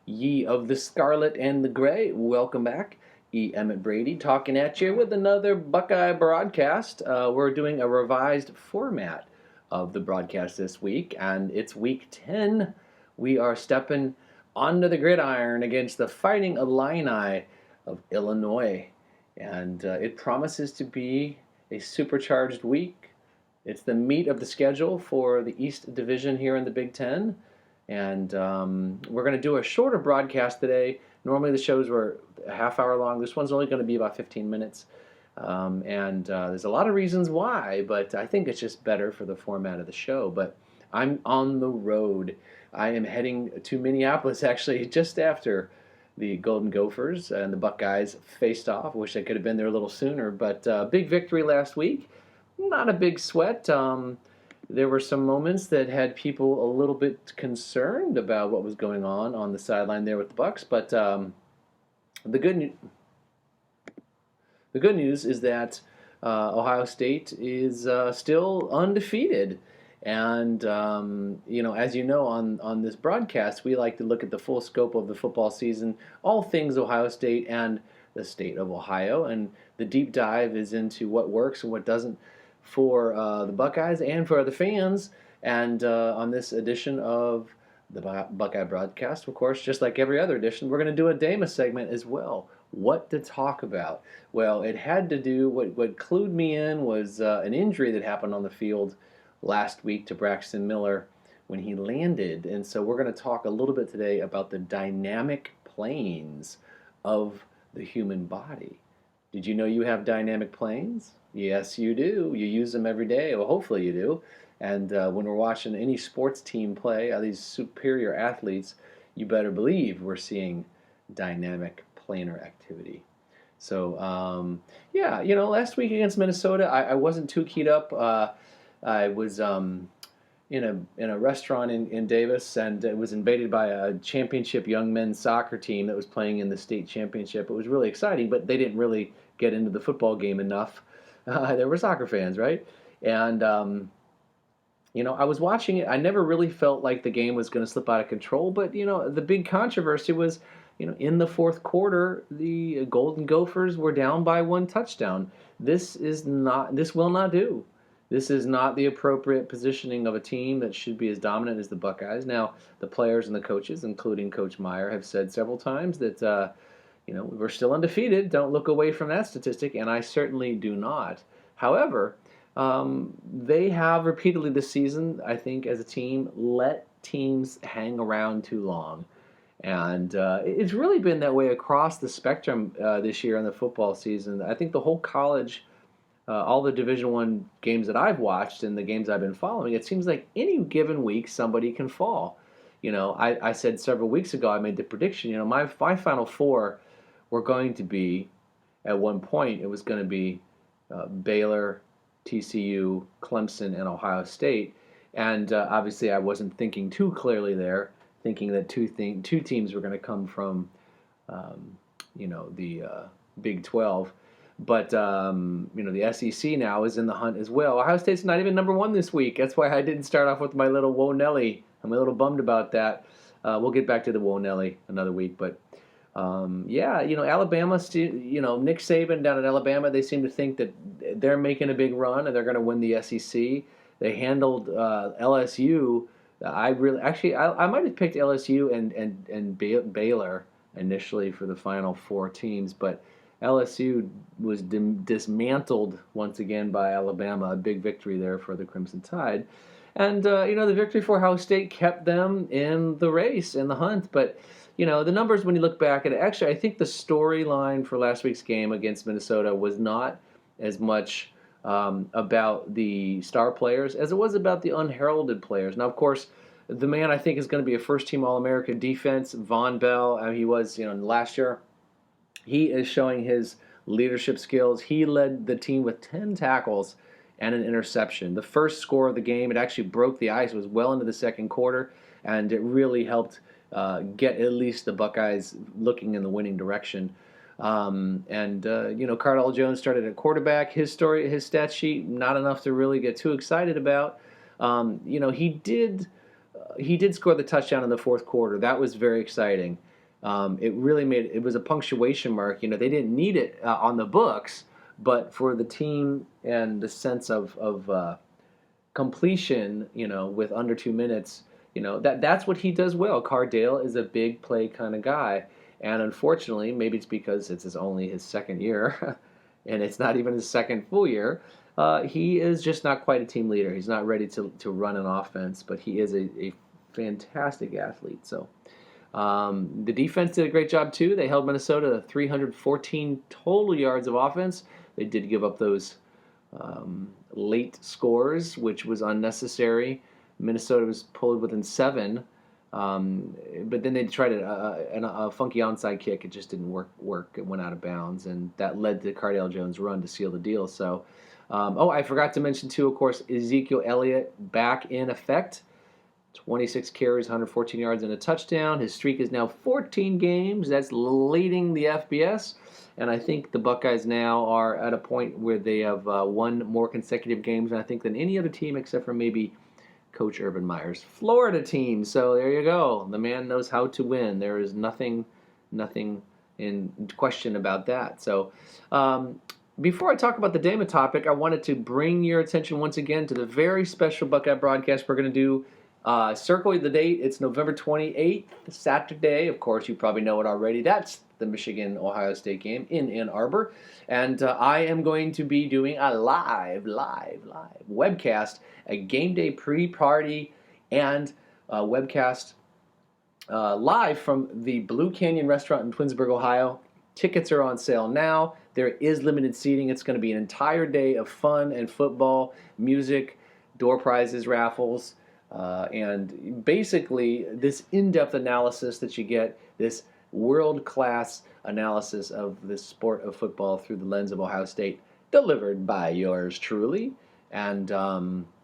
Ye of the Scarlet and the Gray, welcome back. Emmet Brady talking at you with another Buckeye broadcast. We're doing a revised format of the broadcast this week, and it's week 10. We are stepping onto the gridiron against the Fighting Illini of Illinois, and it promises to be a supercharged week. It's the meat of the schedule for the East Division here in the Big Ten. And we're going to do a shorter broadcast today. Normally the shows were a half hour long. This one's only going to be about 15 minutes. There's a lot of reasons why, but I think it's just better for the format of the show. But I'm on the road. I am heading to Minneapolis actually just after the Golden Gophers and the Buckeyes faced off. Wish I could have been there a little sooner, but big victory last week. Not a big sweat. There were some moments that had people a little bit concerned about what was going on the sideline there with the Bucks, but the good news is that Ohio State is still undefeated, and as you know, on this broadcast, we like to look at the full scope of the football season, all things Ohio State and the state of Ohio, and the deep dive is into what works and what doesn't for the Buckeyes and for the fans. And on this edition of the Buckeye broadcast, of course, just like every other edition, we're going to do a Dama segment as well. What to talk about? Well, it had to do, what clued me in was an injury that happened on the field last week to Braxton Miller when he landed. And so we're going to talk a little bit today about the dynamic planes of the human body. Did you know you have dynamic planes? Yes, you do. You use them every day. Well, hopefully you do. And when we're watching any sports team play, these superior athletes, you better believe we're seeing dynamic planar activity. So, last week against Minnesota, I wasn't too keyed up. I was in a restaurant in Davis, and it was invaded by a championship young men's soccer team that was playing in the state championship. It was really exciting, but they didn't really get into the football game enough. They were soccer fans, right? And I was watching it. I never really felt like the game was going to slip out of control, but the big controversy was, in the fourth quarter, the Golden Gophers were down by one touchdown. This will not do. This is not the appropriate positioning of a team that should be as dominant as the Buckeyes. Now, the players and the coaches, including Coach Meyer, have said several times that, we're still undefeated. Don't look away from that statistic, and I certainly do not. However, they have repeatedly this season, I think, as a team, let teams hang around too long. And it's really been that way across the spectrum this year in the football season. I think the whole college, all the Division I games that I've watched and the games I've been following, it seems like any given week somebody can fall. I said several weeks ago, I made the prediction, my Final Four were going to be, at one point, it was going to be Baylor, TCU, Clemson, and Ohio State. And obviously I wasn't thinking too clearly there, thinking that two teams were going to come from, the Big 12. But, the SEC now is in the hunt as well. Ohio State's not even number one this week. That's why I didn't start off with my little Whoa Nelly. I'm a little bummed about that. We'll get back to the Whoa Nelly another week. But, Alabama, Nick Saban down in Alabama, they seem to think that they're making a big run and they're going to win the SEC. They handled LSU. I might have picked LSU and Baylor initially for the Final Four teams, but LSU was dismantled once again by Alabama. A big victory there for the Crimson Tide. And, the victory for Ohio State kept them in the race, in the hunt. But, the numbers, when you look back at it, actually, I think the storyline for last week's game against Minnesota was not as much about the star players as it was about the unheralded players. Now, of course, the man I think is going to be a first-team All-American defense, Von Bell. He was, last year. He is showing his leadership skills. He led the team with 10 tackles and an interception. The first score of the game, it actually broke the ice. It was well into the second quarter, and it really helped get at least the Buckeyes looking in the winning direction. Cardell Jones started at quarterback. His stat sheet, not enough to really get too excited about. He did score the touchdown in the fourth quarter. That was very exciting. It really it was a punctuation mark. They didn't need it on the books, but for the team and the sense of completion, with under 2 minutes, that's what he does well. Cardale is a big play kind of guy, and unfortunately, maybe it's because only his second year, and it's not even his second full year. He is just not quite a team leader. He's not ready to run an offense, but he is a fantastic athlete. So the defense did a great job too. They held Minnesota to 314 total yards of offense. They did give up those late scores, which was unnecessary. Minnesota was pulled within 7, but then they tried a funky onside kick. It just didn't work. It went out of bounds, and that led to Cardale Jones' run to seal the deal. So, I forgot to mention too, of course, Ezekiel Elliott back in effect. 26 carries, 114 yards, and a touchdown. His streak is now 14 games. That's leading the FBS. And I think the Buckeyes now are at a point where they have won more consecutive games, I think, than any other team except for maybe Coach Urban Meyer's Florida team. So there you go. The man knows how to win. There is nothing in question about that. So before I talk about the Dama topic, I wanted to bring your attention once again to the very special Buckeye broadcast we're going to do. Circle the date. It's November 28th, Saturday. Of course, you probably know it already. That's the Michigan-Ohio State game in Ann Arbor. And I am going to be doing a live webcast, a game day pre-party and webcast live from the Blue Canyon Restaurant in Twinsburg, Ohio. Tickets are on sale now. There is limited seating. It's going to be an entire day of fun and football, music, door prizes, raffles, and basically this in-depth analysis that you get, this world-class analysis of the sport of football through the lens of Ohio State, delivered by yours truly, and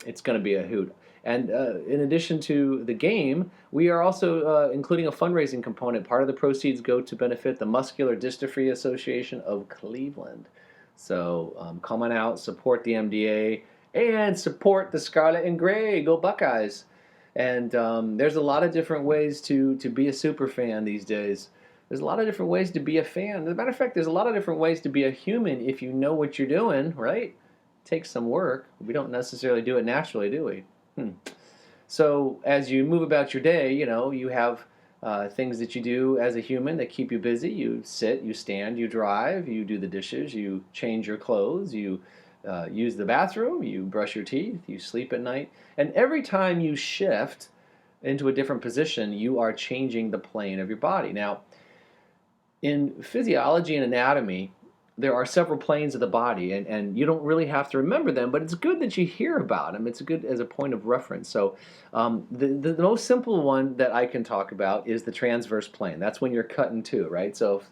it's going to be a hoot. And in addition to the game, we are also including a fundraising component. Part of the proceeds go to benefit the Muscular Dystrophy Association of Cleveland. So come on out, support the MDA, and support the Scarlet and Gray. Go Buckeyes. And there's a lot of different ways to be a super fan these days. There's a lot of different ways to be a fan. As a matter of fact, there's a lot of different ways to be a human if you know what you're doing, right? It takes some work. We don't necessarily do it naturally, do we? So as you move about your day, you have things that you do as a human that keep you busy. You sit, you stand, you drive, you do the dishes, you change your clothes, you use the bathroom, you brush your teeth, you sleep at night. And every time you shift into a different position, you are changing the plane of your body. Now, in physiology and anatomy, there are several planes of the body, and you don't really have to remember them, but it's good that you hear about them. It's good as a point of reference. So the most simple one that I can talk about is the transverse plane. That's when you're cut in two, right? So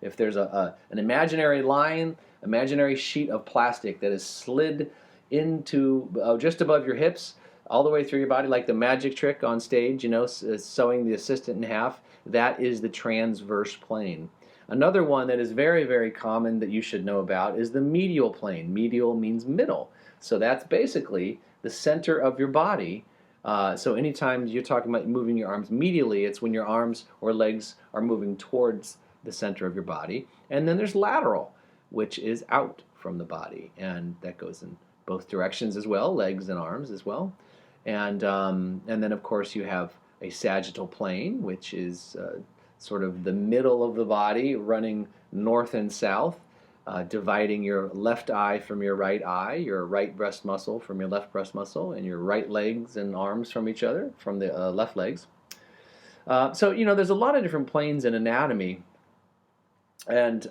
if there's an imaginary line, imaginary sheet of plastic that is slid into just above your hips, all the way through your body, like the magic trick on stage, sewing the assistant in half, that is the transverse plane. Another one that is very, very common that you should know about is the medial plane. Medial means middle. So that's basically the center of your body. So anytime you're talking about moving your arms medially, it's when your arms or legs are moving towards the center of your body. And then there's lateral, which is out from the body. And that goes in both directions as well, legs and arms as well. And then, of course, you have a sagittal plane, which is sort of the middle of the body, running north and south, dividing your left eye from your right eye, your right breast muscle from your left breast muscle, and your right legs and arms from each other, from the left legs. So, there's a lot of different planes in anatomy, and,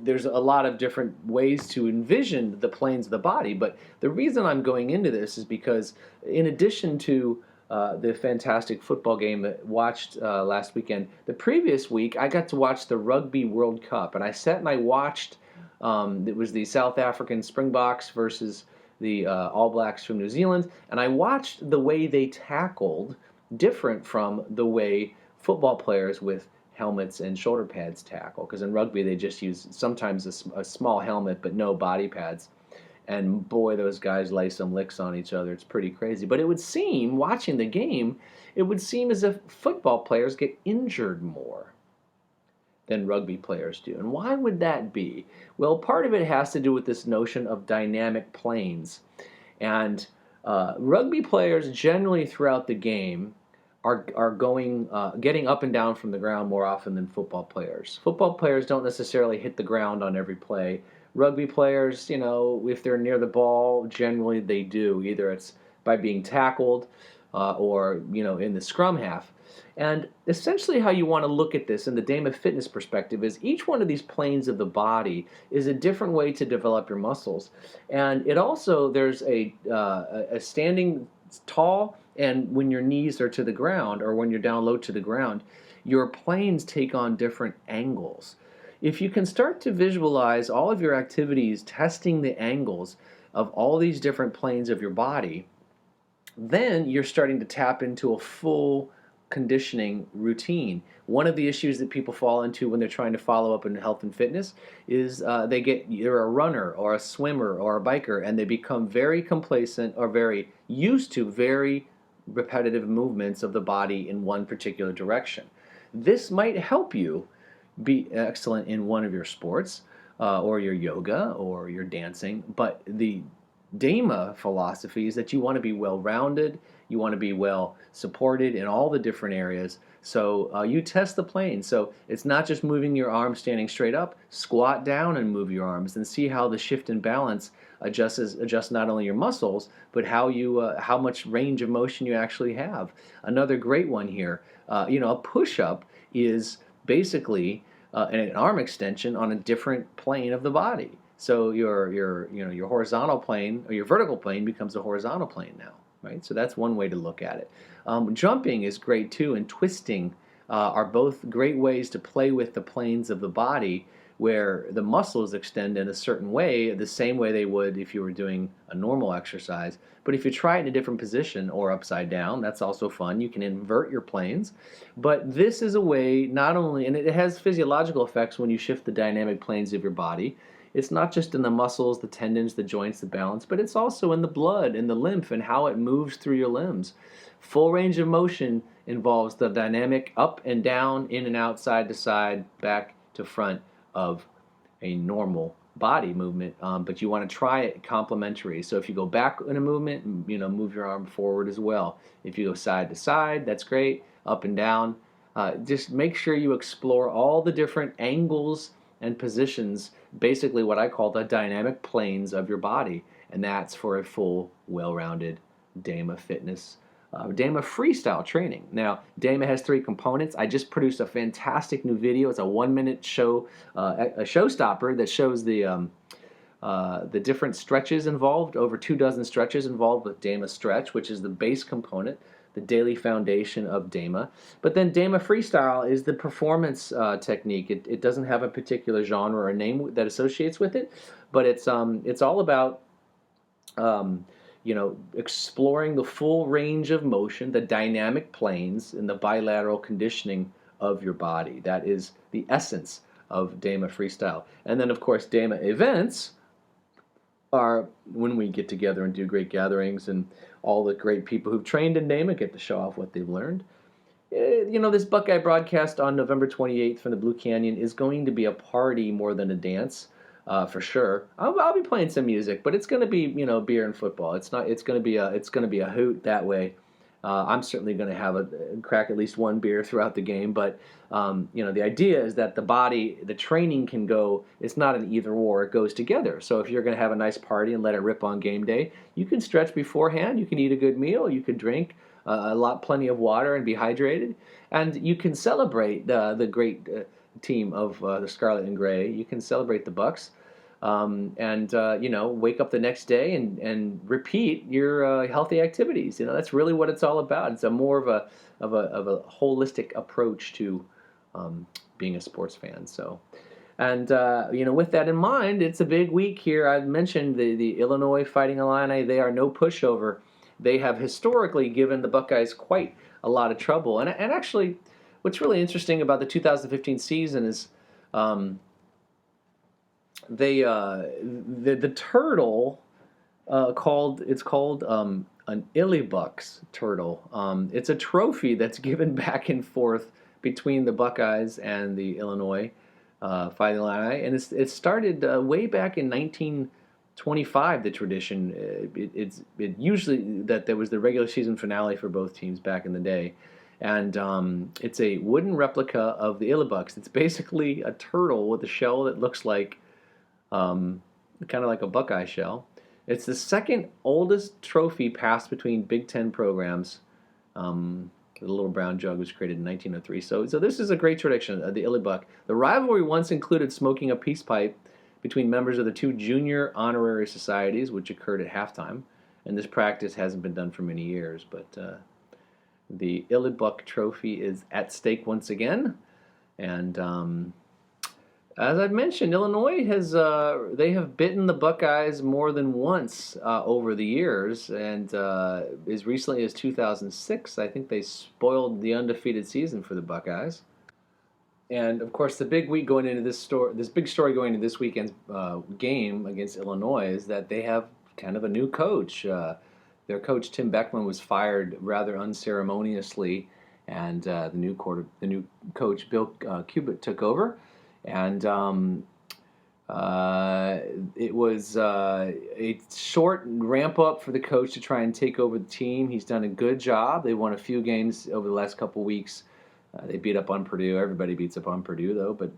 there's a lot of different ways to envision the planes of the body, but the reason I'm going into this is because in addition to the fantastic football game that I watched last weekend, the previous week I got to watch the Rugby World Cup, and I sat and I watched, it was the South African Springboks versus the All Blacks from New Zealand, and I watched the way they tackled different from the way football players with helmets and shoulder pads tackle, because in rugby they just use sometimes a small helmet but no body pads. And boy, those guys lay some licks on each other. It's pretty crazy. But it would seem, watching the game, it would seem as if football players get injured more than rugby players do. And why would that be? Well, part of it has to do with this notion of dynamic planes. And rugby players generally throughout the game are getting up and down from the ground more often than football players. Football players don't necessarily hit the ground on every play. Rugby players, if they're near the ball, generally they do. Either it's by being tackled or, in the scrum half. And essentially how you want to look at this in the Dama fitness perspective is each one of these planes of the body is a different way to develop your muscles. And it also, there's a standing tall, and when your knees are to the ground or when you're down low to the ground, your planes take on different angles. If you can start to visualize all of your activities testing the angles of all these different planes of your body, then you're starting to tap into a full conditioning routine. One of the issues that people fall into when they're trying to follow up in health and fitness is they get either a runner or a swimmer or a biker, and they become very complacent or very used to very repetitive movements of the body in one particular direction. This might help you be excellent in one of your sports or your yoga or your dancing, but the Dama philosophy is that you want to be well-rounded, you want to be well supported in all the different areas. So you test the plane. So it's not just moving your arms standing straight up. Squat down and move your arms and see how the shift in balance adjusts not only your muscles, but how much range of motion you actually have. Another great one here, a push-up is basically an arm extension on a different plane of the body. So your horizontal plane or your vertical plane becomes a horizontal plane now, right? So that's one way to look at it. Jumping is great too, and twisting are both great ways to play with the planes of the body where the muscles extend in a certain way, the same way they would if you were doing a normal exercise. But if you try it in a different position or upside down, that's also fun. You can invert your planes. But this is a way not only, and it has physiological effects when you shift the dynamic planes of your body. It's not just in the muscles, the tendons, the joints, the balance, but it's also in the blood, in the lymph, and how it moves through your limbs. Full range of motion involves the dynamic up and down, in and out, side to side, back to front of a normal body movement, but you want to try it complementary. So if you go back in a movement, move your arm forward as well. If you go side to side, that's great. Up and down. Just make sure you explore all the different angles and positions, basically what I call the dynamic planes of your body, and that's for a full, well-rounded Dama fitness, Dama freestyle training. Now, Dama has 3 components. I just produced a fantastic new video. It's a 1-minute show, a showstopper that shows the different stretches involved, over 24 stretches involved with Dama Stretch, which is the base component, the daily foundation of Dama. But then Dama Freestyle is the performance technique. It doesn't have a particular genre or name that associates with it, but it's all about exploring the full range of motion, the dynamic planes, and the bilateral conditioning of your body. That is the essence of Dama Freestyle. And then, of course, Dama events are when we get together and do great gatherings, and all the great people who've trained in Dama get to show off what they've learned. This Buckeye broadcast on November 28th from the Blue Canyon is going to be a party more than a dance, for sure. I'll be playing some music, but it's going to be beer and football. It's going to be a hoot that way. I'm certainly going to have crack at least one beer throughout the game, but the idea is that the training can go. It's not an either or; it goes together. So if you're going to have a nice party and let it rip on game day, you can stretch beforehand. You can eat a good meal. You can drink plenty of water and be hydrated, and you can celebrate the great team of the Scarlet and Gray. You can celebrate the Bucks. Wake up the next day and repeat your healthy activities. That's really what it's all about. It's a more of a holistic approach to being a sports fan. So, and with that in mind, it's a big week here. I mentioned the Illinois Fighting Illini. They are no pushover. They have historically given the Buckeyes quite a lot of trouble. And actually, what's really interesting about the 2015 season is. The turtle It's called an Illibucks turtle. It's a trophy that's given back and forth between the Buckeyes and the Illinois Fighting Illini, and it started way back in 1925. The tradition it usually that there was the regular season finale for both teams back in the day, and it's a wooden replica of the Illibucks. It's basically a turtle with a shell that looks like um, kind of like a Buckeye shell. It's the second oldest trophy passed between Big Ten programs. The little brown jug was created in 1903. So this is a great tradition, the Illibuck. The rivalry once included smoking a peace pipe between members of the two junior honorary societies, which occurred at halftime. And this practice hasn't been done for many years, but the Illibuck trophy is at stake once again. And as I've mentioned, Illinois has they have bitten the Buckeyes more than once over the years, and as recently as 2006, I think they spoiled the undefeated season for the Buckeyes. And of course, the big week going into this big story going into this weekend's game against Illinois is that they have kind of a new coach. Their coach Tim Beckman was fired rather unceremoniously, and the new coach Bill Cubit took over. And it was a short ramp up for the coach to try and take over the team. He's done a good job. They won a few games over the last couple of weeks. They beat up on Purdue. Everybody beats up on Purdue, though. But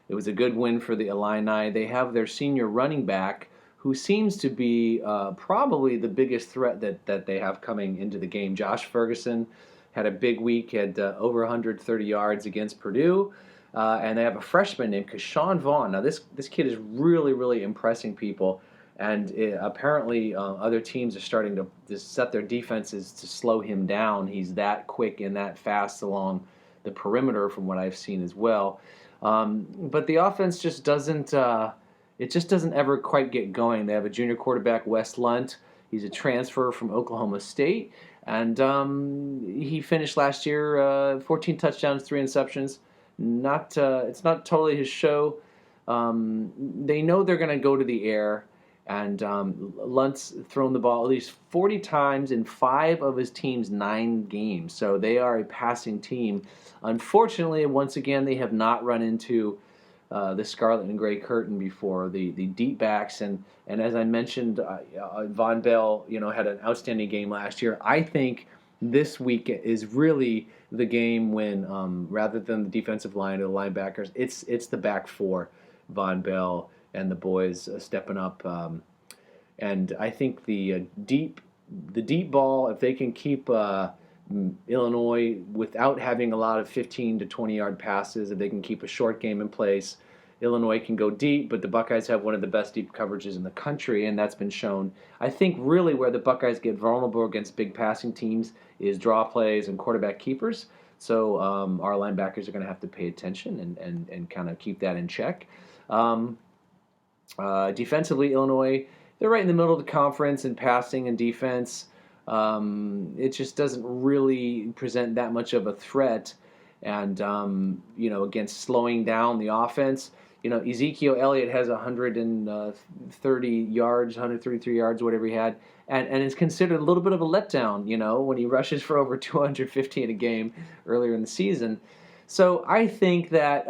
it was a good win for the Illini. They have their senior running back, who seems to be probably the biggest threat that they have coming into the game. Josh Ferguson had a big week, had over 130 yards against Purdue. And they have a freshman named Keshawn Vaughn. Now, this kid is really, really impressing people. And apparently other teams are starting to set their defenses to slow him down. He's that quick and that fast along the perimeter from what I've seen as well. But the offense just doesn't ever quite get going. They have a junior quarterback, Wes Lunt. He's a transfer from Oklahoma State. And he finished last year 14 touchdowns, 3 interceptions. It's not totally his show. They know they're going to go to the air, and Lunt's thrown the ball at least 40 times in 5 of his team's 9 games. So they are a passing team. Unfortunately, once again, they have not run into the scarlet and gray curtain before, the deep backs, and as I mentioned, Von Bell, had an outstanding game last year. I think this week is really the game when, rather than the defensive line or the linebackers, it's the back four, Von Bell and the boys stepping up. And I think the deep ball, if they can keep Illinois without having a lot of 15 to 20 yard passes, if they can keep a short game in place, Illinois can go deep, but the Buckeyes have one of the best deep coverages in the country, and that's been shown. I think really where the Buckeyes get vulnerable against big passing teams is draw plays and quarterback keepers. So our linebackers are going to have to pay attention and kind of keep that in check. Defensively, Illinois, they're right in the middle of the conference in passing and defense. It just doesn't really present that much of a threat. And, against slowing down the offense, Ezekiel Elliott has 130 yards, 133 yards, whatever he had, and is considered a little bit of a letdown, when he rushes for over 250 in a game earlier in the season. So I think that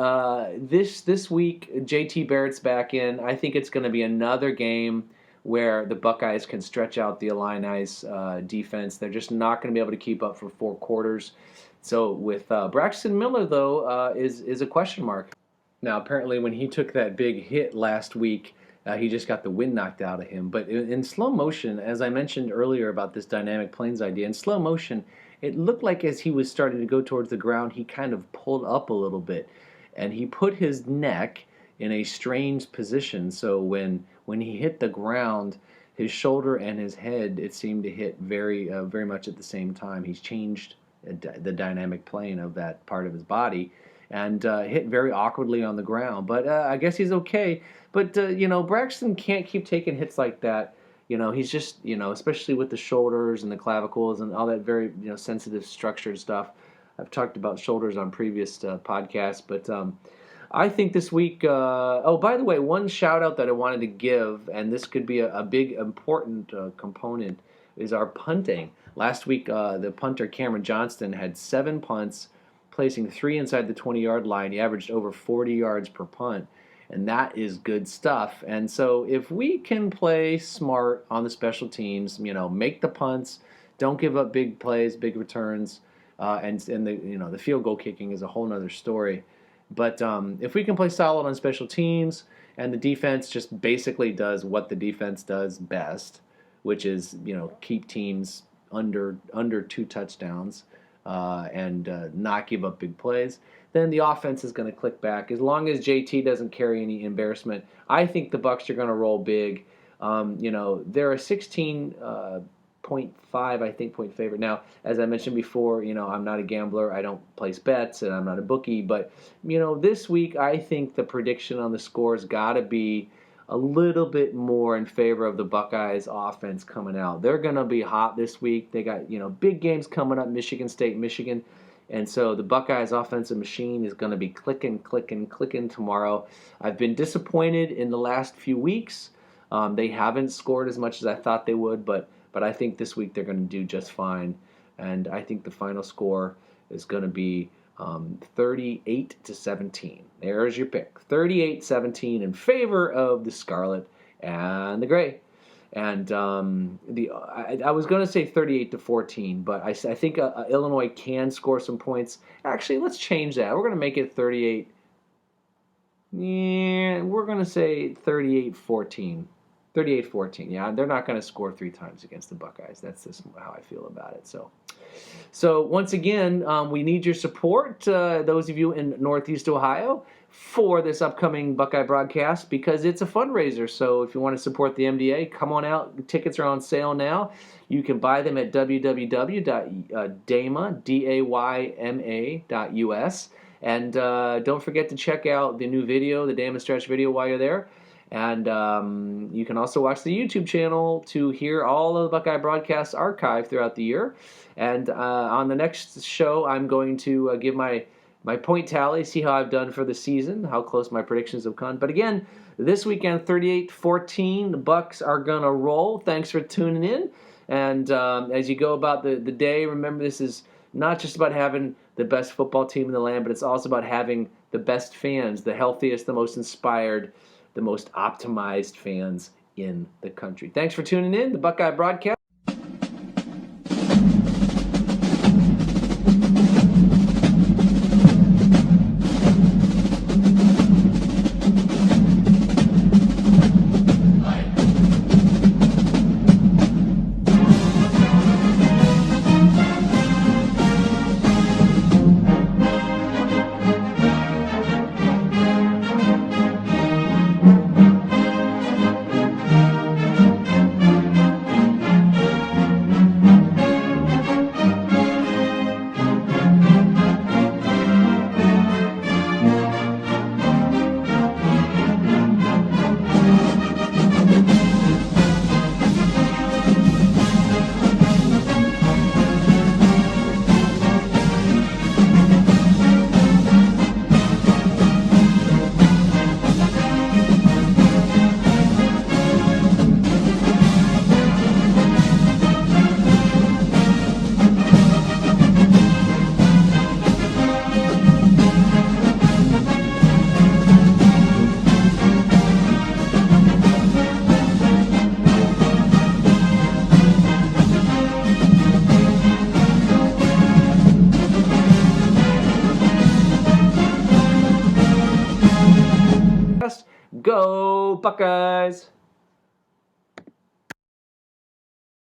this week, JT Barrett's back in. I think it's going to be another game where the Buckeyes can stretch out the Illini's defense. They're just not going to be able to keep up for 4 quarters. So with Braxton Miller, though, is a question mark. Now, apparently when he took that big hit last week, he just got the wind knocked out of him. But in slow motion, as I mentioned earlier about this dynamic planes idea, in slow motion, it looked like as he was starting to go towards the ground, he kind of pulled up a little bit. And he put his neck in a strange position. So when he hit the ground, his shoulder and his head, it seemed to hit very much at the same time. He's changed the dynamic plane of that part of his body and hit very awkwardly on the ground. But I guess he's okay. But, Braxton can't keep taking hits like that. He's just, especially with the shoulders and the clavicles and all that very, sensitive structured stuff. I've talked about shoulders on previous podcasts, but I think this week. Oh, by the way, one shout out that I wanted to give, and this could be a big important component, is our punting. Last week, the punter Cameron Johnston had 7 punts, placing 3 inside the 20-yard line. He averaged over 40 yards per punt, and that is good stuff. And so, if we can play smart on the special teams, make the punts, don't give up big plays, big returns, and the field goal kicking is a whole nother story. But if we can play solid on special teams, and the defense just basically does what the defense does best, which is keep teams under 2 touchdowns and not give up big plays, then the offense is going to click back. As long as JT doesn't carry any embarrassment, I think the Bucs are going to roll big. They're a 16.5, I think, point favorite. Now, as I mentioned before, I'm not a gambler. I don't place bets, and I'm not a bookie. But, this week, I think the prediction on the score's got to be a little bit more in favor of the Buckeyes offense coming out. They're going to be hot this week. They got, big games coming up, Michigan State, Michigan. And so the Buckeyes offensive machine is going to be clicking tomorrow. I've been disappointed in the last few weeks. They haven't scored as much as I thought they would, but I think this week they're going to do just fine. And I think the final score is going to be 38-17. There's your pick. 38-17 in favor of the Scarlet and the Gray. And I was going to say 38-14, but I think Illinois can score some points. Actually, let's change that. We're going to make it 38. Yeah, we're going to say 38-14. 38-14. Yeah, they're not going to score 3 times against the Buckeyes. That's just how I feel about it. So once again, we need your support, those of you in Northeast Ohio, for this upcoming Buckeye broadcast, because it's a fundraiser. So if you want to support the MDA, come on out. Tickets are on sale now. You can buy them at www.dayma.us. And don't forget to check out the new video, the Damon Stretch video, while you're there. And you can also watch the YouTube channel to hear all of the Buckeye broadcasts archived throughout the year. And on the next show, I'm going to give my point tally, see how I've done for the season, how close my predictions have come. But again, this weekend, 38-14, the Bucs are going to roll. Thanks for tuning in. And as you go about the day, remember this is not just about having the best football team in the land, but it's also about having the best fans, the healthiest, the most inspired, the most optimized fans in the country. Thanks for tuning in. The Buckeye Broadcast. Go Buckeyes!